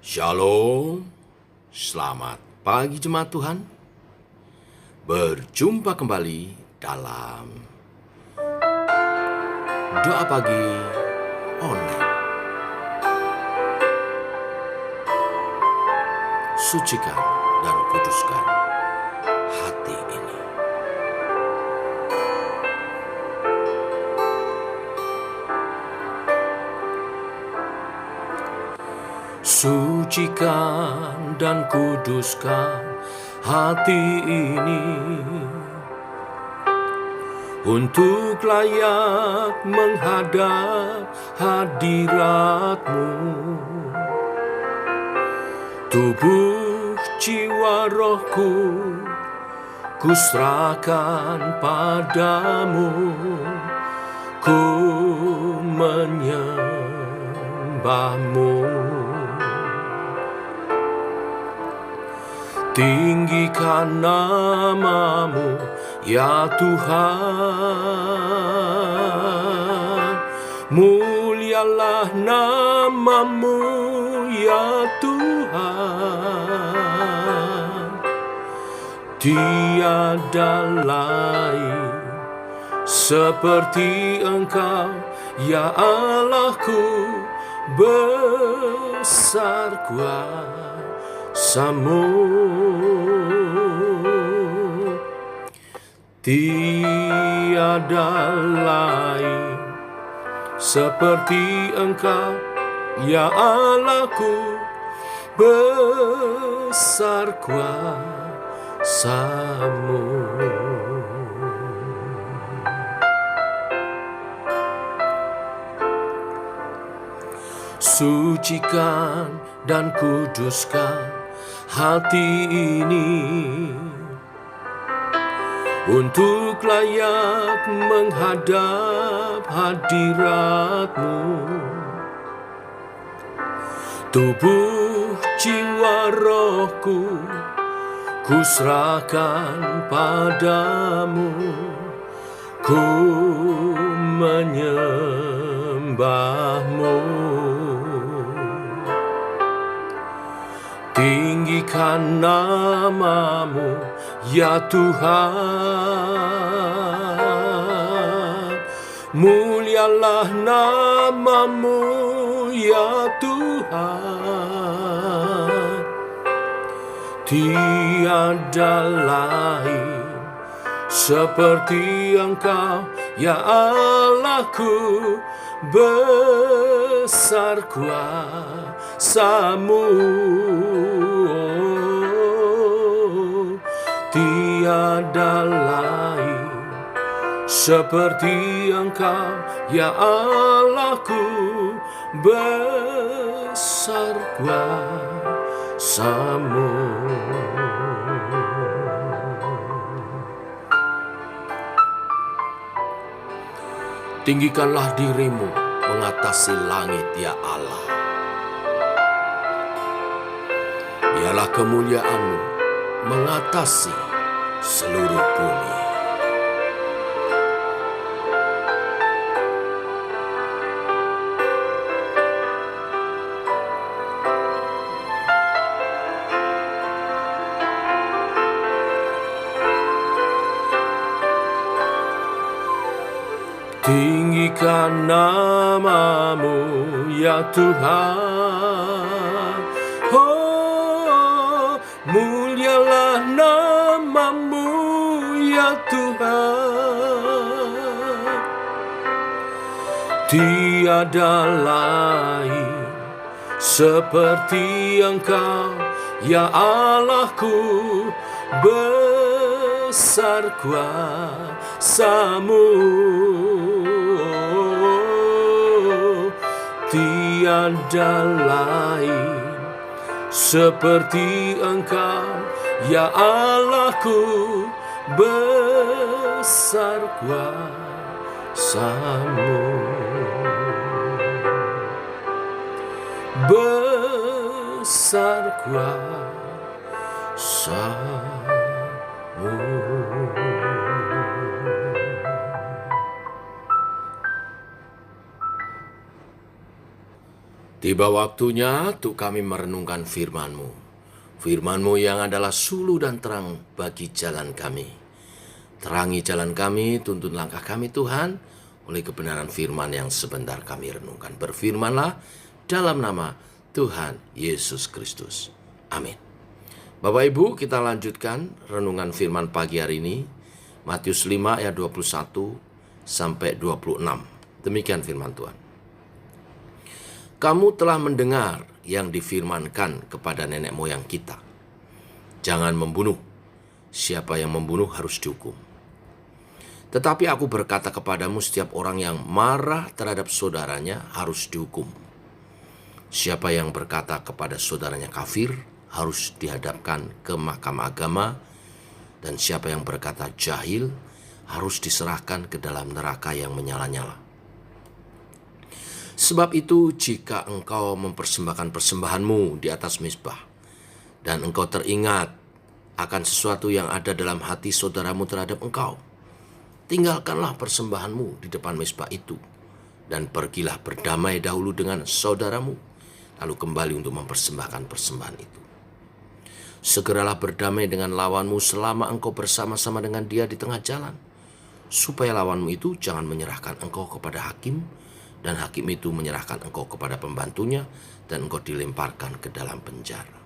Shalom, selamat pagi jemaat Tuhan. Berjumpa kembali dalam doa pagi online. Sucikan dan kuduskan hati ini. Sucikan dan kuduskan hati ini untuk layak menghadap hadirat-Mu. Tubuh, jiwa, rohku kuserahkan padamu, ku menyembah-Mu. Tinggikan nama-Mu, ya Tuhan. Mulialah nama-Mu, ya Tuhan. Tiada lain seperti Engkau, ya Allahku, besar kuasa-Mu. Tiada lain seperti Engkau, ya Allahku, besar kuasa-Mu. Sucikan dan kuduskan hati ini untuk layak menghadap hadirat-Mu. Tubuh, jiwa, rohku kuserahkan padamu, ku menyembah-Mu. Tinggikan nama-Mu, ya Tuhan. Mulialah nama-Mu, ya Tuhan. Tiada lain seperti Engkau, ya Allahku, besar kuasa-Mu. Tiada lain seperti Engkau, ya Allahku, besar kuasa-Mu. Tinggikanlah dirimu mengatasi langit, ya Allah. Biarlah kemuliaan-Mu mengatasi seluruh bumi. Tinggikan nama-Mu, ya Tuhan. Oh, mulialah nama-Mu, ya Tuhan. Tiada lain seperti Engkau, ya Allahku, besar kuasa-Mu. Tiada lain seperti Engkau, ya Allahku, besar kuasa-Mu. Besar kuasa-Mu. Tiba waktunya untuk kami merenungkan firman-Mu. Firman-Mu yang adalah suluh dan terang bagi jalan kami. Terangi jalan kami, tuntun langkah kami Tuhan, oleh kebenaran firman yang sebentar kami renungkan. Berfirmanlah dalam nama Tuhan Yesus Kristus. Amin. Bapak Ibu, kita lanjutkan renungan firman pagi hari ini. Matius 5 ayat 21 sampai 26. Demikian firman Tuhan. Kamu telah mendengar yang difirmankan kepada nenek moyang kita. Jangan membunuh. Siapa yang membunuh harus dihukum. Tetapi aku berkata kepadamu, setiap orang yang marah terhadap saudaranya harus dihukum. Siapa yang berkata kepada saudaranya kafir harus dihadapkan ke mahkamah agama, dan siapa yang berkata jahil harus diserahkan ke dalam neraka yang menyala-nyala. Sebab itu, jika engkau mempersembahkan persembahanmu di atas mezbah, dan engkau teringat akan sesuatu yang ada dalam hati saudaramu terhadap engkau, tinggalkanlah persembahanmu di depan mezbah itu, dan pergilah berdamai dahulu dengan saudaramu, lalu kembali untuk mempersembahkan persembahan itu. Segeralah berdamai dengan lawanmu selama engkau bersama-sama dengan dia di tengah jalan, supaya lawanmu itu jangan menyerahkan engkau kepada hakim, dan hakim itu menyerahkan engkau kepada pembantunya, dan engkau dilemparkan ke dalam penjara.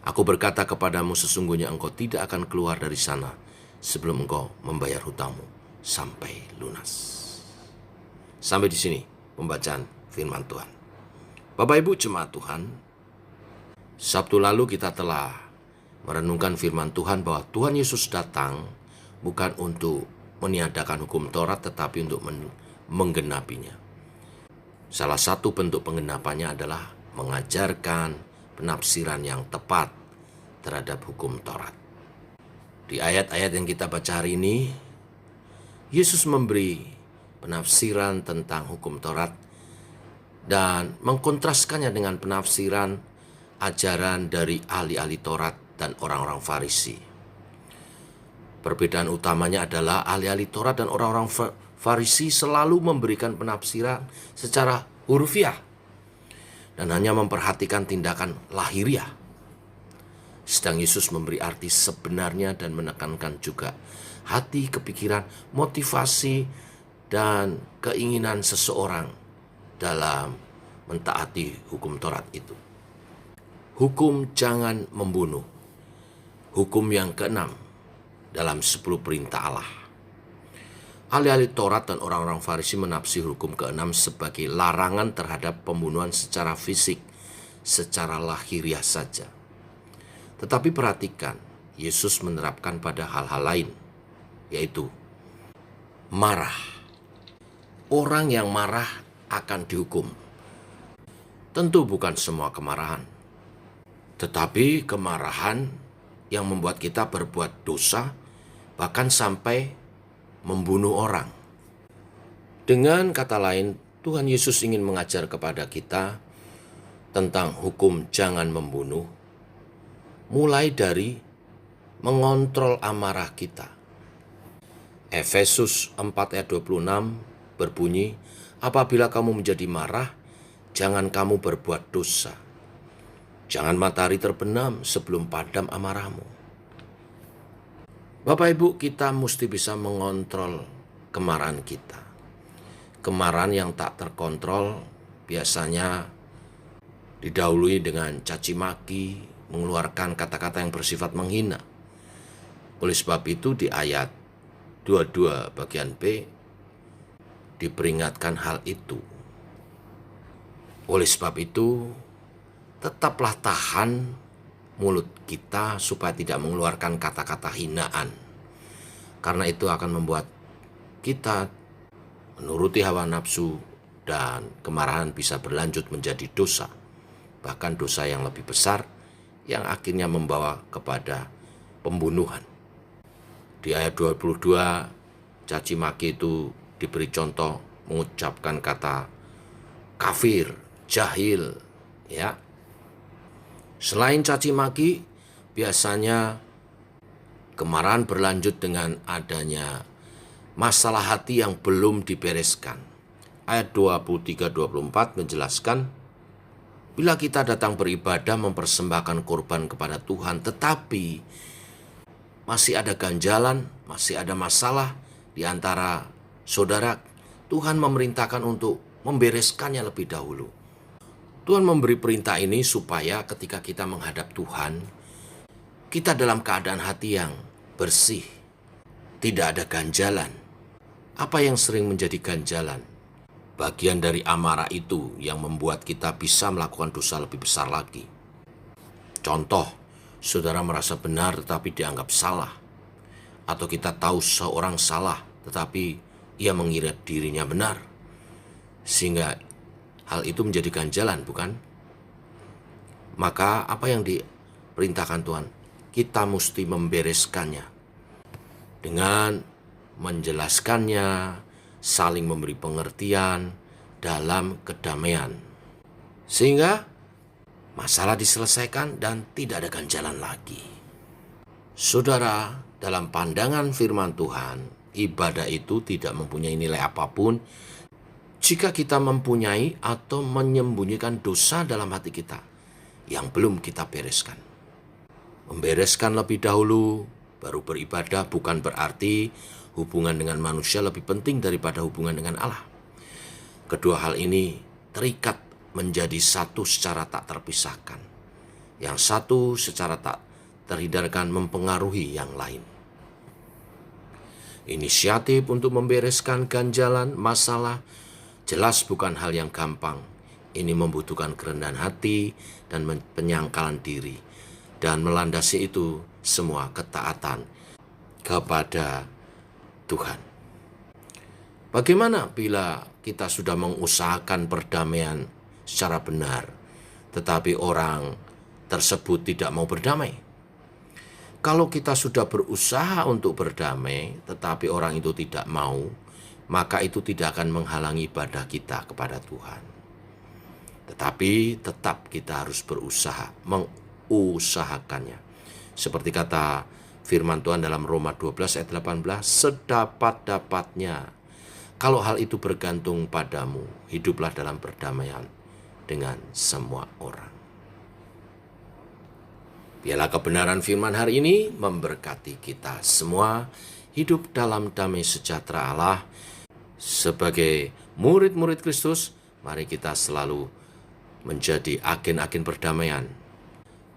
Aku berkata kepadamu, sesungguhnya engkau tidak akan keluar dari sana sebelum engkau membayar hutangmu sampai lunas. Sampai di sini pembacaan firman Tuhan. Bapak Ibu jemaat Tuhan, Sabtu lalu kita telah merenungkan firman Tuhan bahwa Tuhan Yesus datang bukan untuk meniadakan hukum Taurat, tetapi untuk menggenapinya. Salah satu bentuk penggenapannya adalah mengajarkan penafsiran yang tepat terhadap hukum Taurat. Di ayat-ayat yang kita baca hari ini, Yesus memberi penafsiran tentang hukum Taurat dan mengkontraskannya dengan penafsiran ajaran dari ahli-ahli Taurat dan orang-orang Farisi. Perbedaan utamanya adalah ahli-ahli Taurat dan orang-orang Farisi selalu memberikan penafsiran secara hurufiah dan hanya memperhatikan tindakan lahiriah. Sedang Yesus memberi arti sebenarnya dan menekankan juga hati, kepikiran, motivasi, dan keinginan seseorang dalam mentaati hukum Taurat itu. Hukum jangan membunuh. Hukum yang keenam dalam 10 perintah Allah. Ahli-ahli Taurat dan orang-orang Farisi menafsir hukum keenam sebagai larangan terhadap pembunuhan secara fisik, secara lahiriah saja. Tetapi perhatikan, Yesus menerapkan pada hal-hal lain, yaitu marah. Orang yang marah akan dihukum. Tentu bukan semua kemarahan, tetapi kemarahan yang membuat kita berbuat dosa, bahkan sampai membunuh orang. Dengan kata lain, Tuhan Yesus ingin mengajar kepada kita tentang hukum jangan membunuh, mulai dari mengontrol amarah kita. Efesus 4 ayat 26 berbunyi, apabila kamu menjadi marah, jangan kamu berbuat dosa. Jangan matahari terbenam sebelum padam amarahmu. Bapak Ibu, kita mesti bisa mengontrol kemarahan kita. Kemarahan yang tak terkontrol biasanya didahului dengan caci maki, mengeluarkan kata-kata yang bersifat menghina. Oleh sebab itu di ayat 22 bagian B diperingatkan hal itu. Oleh sebab itu, tetaplah tahan mulut kita supaya tidak mengeluarkan kata-kata hinaan. Karena itu akan membuat kita menuruti hawa nafsu dan kemarahan bisa berlanjut menjadi dosa. Bahkan dosa yang lebih besar yang akhirnya membawa kepada pembunuhan. Di ayat 22, caci maki itu diberi contoh mengucapkan kata kafir, jahil, ya. Selain caci maki, biasanya kemarahan berlanjut dengan adanya masalah hati yang belum dibereskan. ayat 23-24 menjelaskan, bila kita datang beribadah mempersembahkan korban kepada Tuhan, tetapi masih ada ganjalan, masih ada masalah di antara saudara, Tuhan memerintahkan untuk membereskannya lebih dahulu. Tuhan memberi perintah ini supaya ketika kita menghadap Tuhan, kita dalam keadaan hati yang bersih, tidak ada ganjalan. Apa yang sering menjadi ganjalan? Bagian dari amarah itu yang membuat kita bisa melakukan dosa lebih besar lagi. Contoh, saudara merasa benar tetapi dianggap salah. Atau kita tahu seorang salah tetapi ia mengira dirinya benar. Sehingga hal itu menjadi ganjalan, bukan? Maka apa yang diperintahkan Tuhan? Kita mesti membereskannya dengan menjelaskannya, saling memberi pengertian dalam kedamaian. Sehingga masalah diselesaikan dan tidak ada ganjalan lagi. Saudara, dalam pandangan firman Tuhan, ibadah itu tidak mempunyai nilai apapun jika kita mempunyai atau menyembunyikan dosa dalam hati kita yang belum kita bereskan. Membereskan lebih dahulu, baru beribadah bukan berarti hubungan dengan manusia lebih penting daripada hubungan dengan Allah. Kedua hal ini terikat menjadi satu secara tak terpisahkan. Yang satu secara tak terhindarkan mempengaruhi yang lain. Inisiatif untuk membereskan ganjalan masalah jelas bukan hal yang gampang. Ini membutuhkan kerendahan hati dan penyangkalan diri. Dan melandasi itu semua ketaatan kepada Tuhan. Bagaimana bila kita sudah mengusahakan perdamaian secara benar, tetapi orang tersebut tidak mau berdamai? Kalau kita sudah berusaha untuk berdamai, tetapi orang itu tidak mau, maka itu tidak akan menghalangi ibadah kita kepada Tuhan. Tetapi tetap kita harus berusaha, mengusahakannya. Seperti kata firman Tuhan dalam Roma 12 ayat 18, sedapat-dapatnya. Kalau hal itu bergantung padamu, hiduplah dalam perdamaian dengan semua orang. Biarlah kebenaran firman hari ini memberkati kita semua, hidup dalam damai sejahtera Allah. Sebagai murid-murid Kristus, mari kita selalu menjadi agen-agen perdamaian.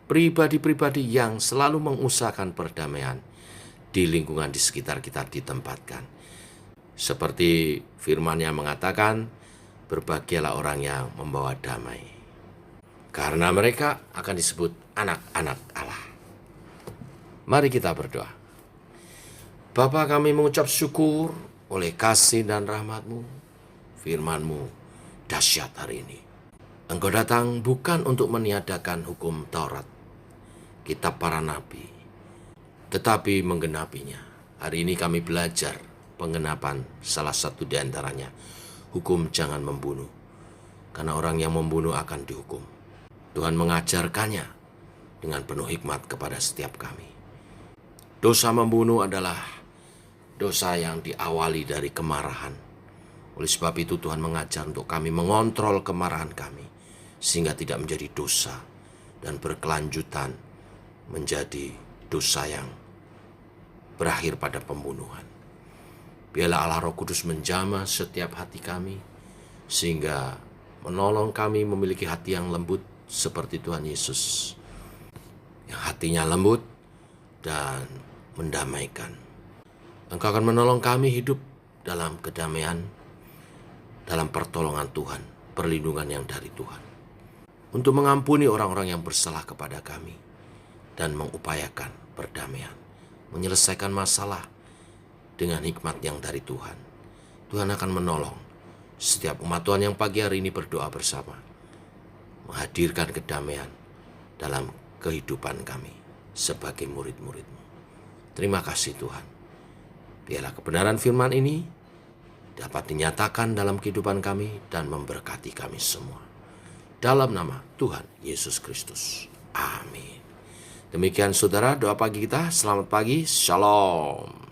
Pribadi-pribadi yang selalu mengusahakan perdamaian di lingkungan di sekitar kita ditempatkan. Seperti firman yang mengatakan, berbahagialah orang yang membawa damai, karena mereka akan disebut anak-anak Allah. Mari kita berdoa. Bapa, kami mengucap syukur oleh kasih dan rahmat-Mu, firman-Mu dahsyat hari ini. Engkau datang bukan untuk meniadakan hukum Taurat, kitab para nabi, tetapi menggenapinya. Hari ini kami belajar penggenapan salah satu di antaranya, hukum jangan membunuh, karena orang yang membunuh akan dihukum. Tuhan mengajarkannya dengan penuh hikmat kepada setiap kami. Dosa membunuh adalah dosa yang diawali dari kemarahan. Oleh sebab itu Tuhan mengajar untuk kami mengontrol kemarahan kami, sehingga tidak menjadi dosa dan berkelanjutan menjadi dosa yang berakhir pada pembunuhan. Biarlah Allah Roh Kudus menjamah setiap hati kami, sehingga menolong kami memiliki hati yang lembut seperti Tuhan Yesus, yang hatinya lembut dan mendamaikan. Engkau akan menolong kami hidup dalam kedamaian, dalam pertolongan Tuhan, perlindungan yang dari Tuhan, untuk mengampuni orang-orang yang bersalah kepada kami dan mengupayakan perdamaian, menyelesaikan masalah dengan hikmat yang dari Tuhan. Tuhan akan menolong setiap umat Tuhan yang pagi hari ini berdoa bersama, menghadirkan kedamaian dalam kehidupan kami sebagai murid-murid-Mu. Terima kasih Tuhan. Biarlah kebenaran firman ini dapat dinyatakan dalam kehidupan kami dan memberkati kami semua. Dalam nama Tuhan Yesus Kristus. Amin. Demikian saudara doa pagi kita. Selamat pagi. Shalom.